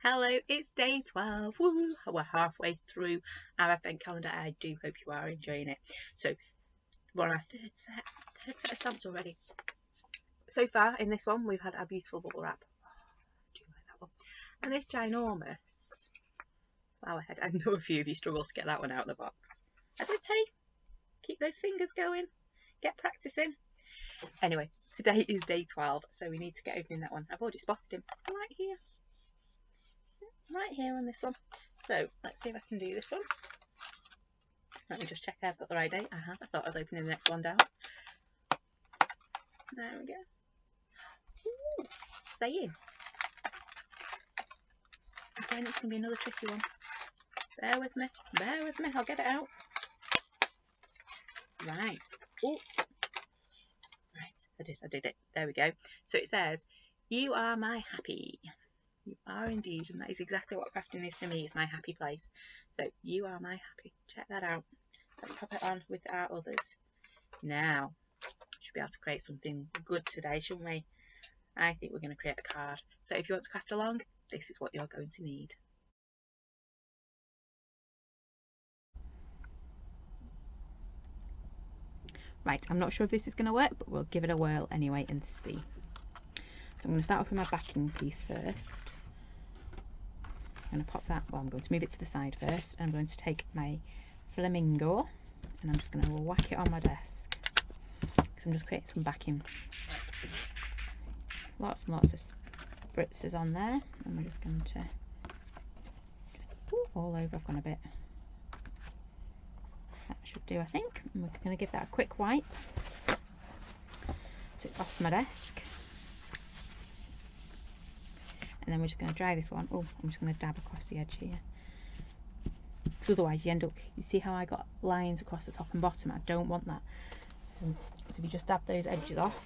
Hello, it's day 12. Woo! We're halfway through our advent calendar. I do hope you are enjoying it. So we're on our third set of stamps already. So far in this one, we've had our beautiful bubble wrap. Oh, I do like that one. And this ginormous flower head. I know a few of you struggle to get that one out of the box. I did say, keep those fingers going. Get practicing. Anyway, today is day 12, so we need to get opening that one. I've already spotted him right here on this one. So let's see if I can do this one. Let me just check I've got the right date. I have. I thought I was opening the next one down. There we go. Ooh, saying. Again, it's going to be another tricky one. Bear with me. Bear with me. I'll get it out. Right. Ooh. Right. I did it. There we go. So it says, "You are my happy." You are indeed, and that is exactly what crafting is for me. It's my happy place. So you are my happy. Check that out. Let's pop it on with our others. Now, should be able to create something good today, shouldn't we? I think we're going to create a card. So if you want to craft along, this is what you're going to need. Right, I'm not sure if this is going to work, but we'll give it a whirl anyway and see. So I'm going to start off with my backing piece first. I'm going to pop that, well, I'm going to move it to the side first, and I'm going to take my flamingo and I'm just going to whack it on my desk because I'm just creating some backing. Lots and lots of spritzers on there, and we're just going to all over. I've gone a bit. That should do, I think. And we're going to give that a quick wipe to off my desk. And then we're just going to dry this one. Oh, I'm just going to dab across the edge here. Because otherwise you end up, you see how I got lines across the top and bottom? I don't want that. So if you just dab those edges off.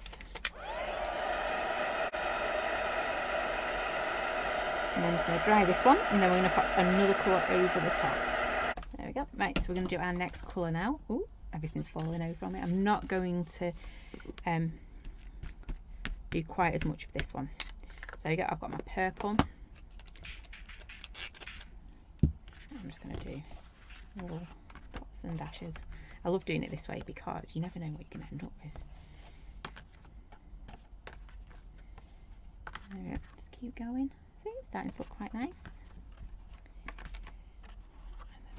And then I'm just going to dry this one. And then we're going to put another colour over the top. There we go. Right, so we're going to do our next colour now. Oh, everything's falling over on me. I'm not going to do quite as much of this one. So there we go, I've got my purple. I'm just going to do little dots and dashes. I love doing it this way because you never know what you're going to end up with. There we go, just keep going. See, it's starting to look quite nice.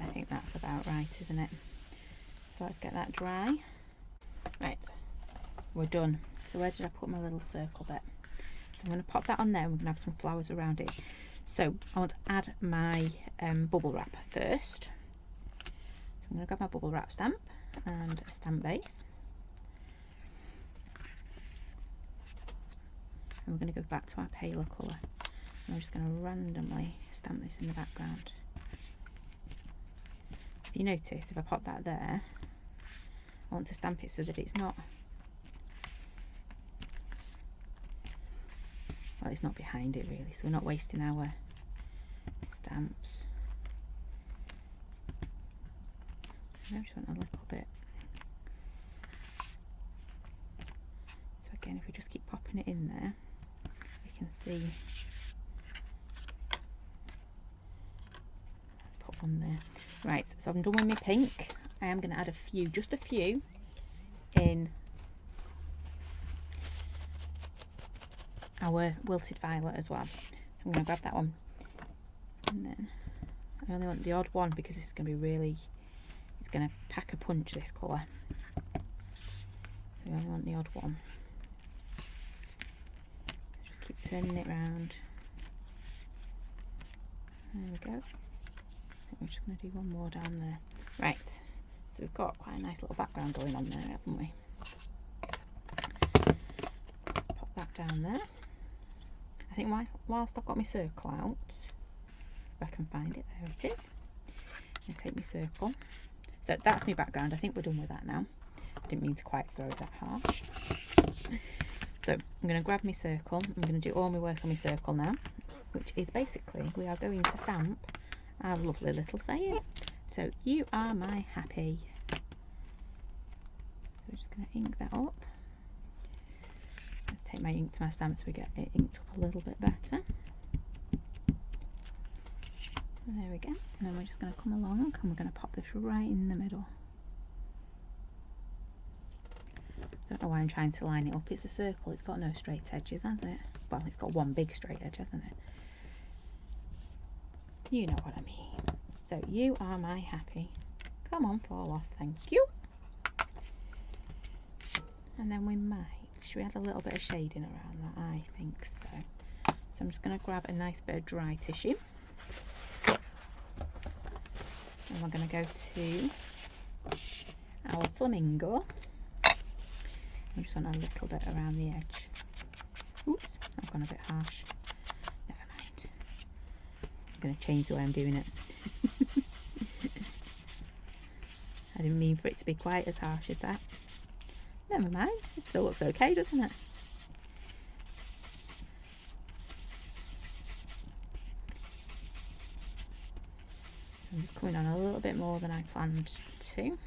I think that's about right, isn't it? So let's get that dry. Right, we're done. So where did I put my little circle bit? I'm going to pop that on there and we're going to have some flowers around it. So I want to add my bubble wrap first. So I'm going to grab my bubble wrap stamp and a stamp base. And we're going to go back to our paler colour. And I'm just going to randomly stamp this in the background. If you notice, if I pop that there, I want to stamp it so that it's not, well, it's not behind it really, so we're not wasting our stamps. I just want a little bit. So again, if we just keep popping it in there, we can see. Let's pop one there. Right, so I'm done with my pink. I am going to add a few, just a few, in our wilted violet as well. So I'm going to grab that one, and then I only want the odd one because this is going to be really, it's going to pack a punch, this colour. So I only want the odd one. Just keep turning it round. There we go. I think we're just going to do one more down there. Right, so we've got quite a nice little background going on there, haven't we? Let's pop that down there. I think whilst I've got my circle out, if I can find it, there it is. I take my circle. So that's my background. I think we're done with that now. I didn't mean to quite throw that harsh. So I'm going to grab my circle. I'm going to do all my work on my circle now, which is basically we are going to stamp our lovely little saying. So you are my happy. So we're just going to ink that up. Let's take my ink to my stamp so we get it inked up a little bit better. There we go. And then we're just going to come along and we're going to pop this right in the middle. Don't know why I'm trying to line it up. It's a circle. It's got no straight edges, has it? Well, it's got one big straight edge, hasn't it? You know what I mean. So you are my happy. Come on, fall off. Thank you. And then we might. Should we add a little bit of shading around that? I think so. So I'm just going to grab a nice bit of dry tissue. And we're going to go to our flamingo. I just want a little bit around the edge. Oops, I've gone a bit harsh. Never mind. I'm going to change the way I'm doing it. I didn't mean for it to be quite as harsh as that. Never mind, it still looks okay, doesn't it? I'm just coming on a little bit more than I planned to,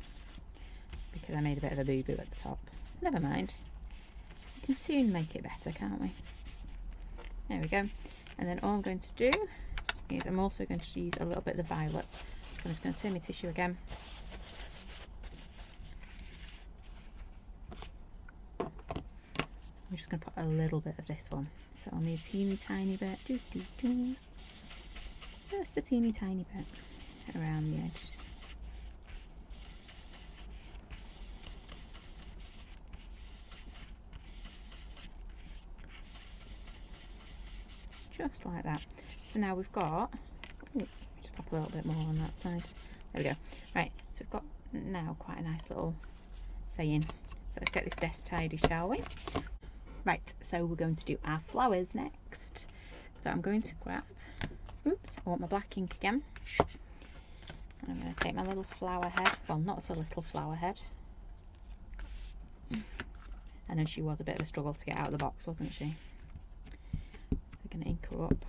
because I made a bit of a boo-boo at the top. Never mind. We can soon make it better, can't we? There we go. And then all I'm going to do is I'm also going to use a little bit of the violet. So I'm just going to turn my tissue again. I'm just going to put a little bit of this one. So I'll need a teeny tiny bit. Just a teeny tiny bit around the edge. Just like that. So now we've got, just pop a little bit more on that side. There we go. Right, so we've got now quite a nice little saying. So let's get this desk tidy, shall we? Right, so we're going to do our flowers next. So I'm going to grab, oops, I want my black ink again. And I'm going to take my little flower head, well, not so little flower head. I know she was a bit of a struggle to get out of the box, wasn't she? So I'm going to ink her up.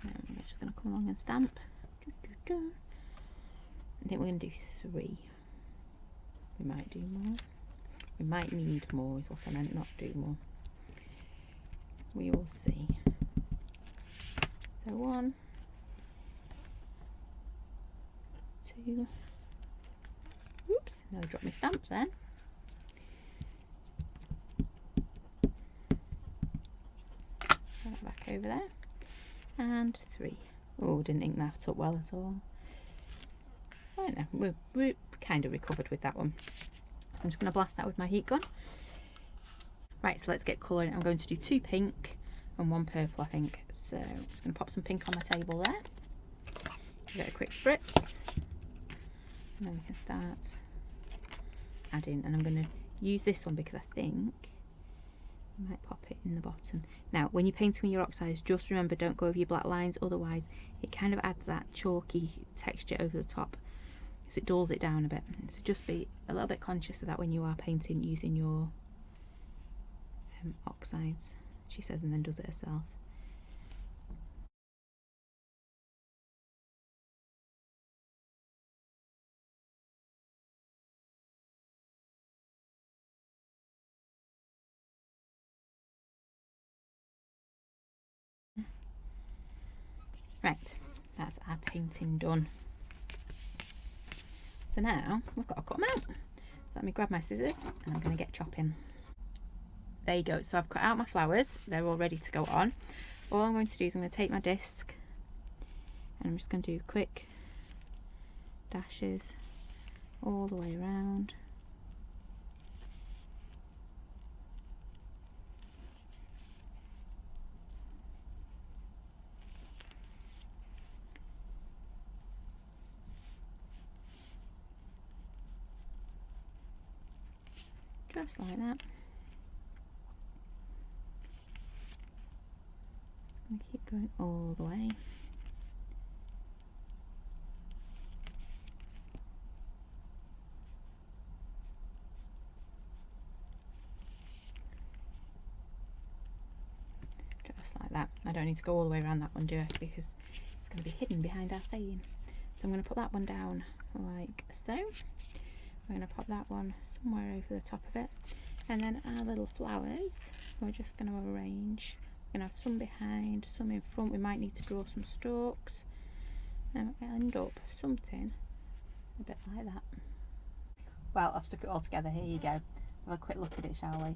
And I'm just going to come along and stamp. I think we're going to do 3. We might do more. We might need more is what I meant, not do more. We will see. So 1, 2. Oops, no, I dropped my stamps then. Put that back over there. And 3. Oh, didn't ink that up well at all. I don't know, we're kind of recovered with that one. I'm just going to blast that with my heat gun. Right, so let's get colouring. I'm going to do 2 pink and 1 purple, I think. So I'm just going to pop some pink on my table there. Give it a quick spritz. And then we can start adding. And I'm going to use this one because I think I might pop it in the bottom. Now, when you're painting with your oxides, just remember, don't go over your black lines. Otherwise, it kind of adds that chalky texture over the top. So it dulls it down a bit. So just be a little bit conscious of that when you are painting using your oxides, she says, and then does it herself. Right, that's our painting done. So now we've got to cut them out. So let me grab my scissors and I'm going to get chopping. There you go. So I've cut out my flowers. They're all ready to go on. All I'm going to do is I'm going to take my disc and I'm just going to do quick dashes all the way around. Just like that. Just going to keep going all the way. Just like that. I don't need to go all the way around that one, do I? Because it's going to be hidden behind our saying. So I'm going to put that one down like so. We're going to pop that one somewhere over the top of it. And then our little flowers, we're just going to arrange We're going to have some behind, some in front. We might need to draw some stalks. And we'll end up something a bit like that. Well, I've stuck it all together. Here you go. Have a quick look at it, shall we?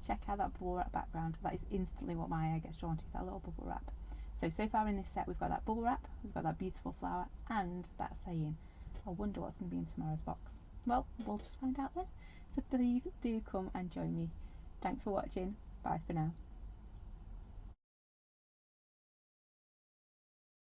Check out that bubble wrap background. That is instantly what my eye gets drawn to, that little bubble wrap. So far in this set we've got that bubble wrap, we've got that beautiful flower, and that saying. I wonder what's going to be in tomorrow's box. Well, we'll just find out then. So please do come and join me. Thanks for watching. Bye for now.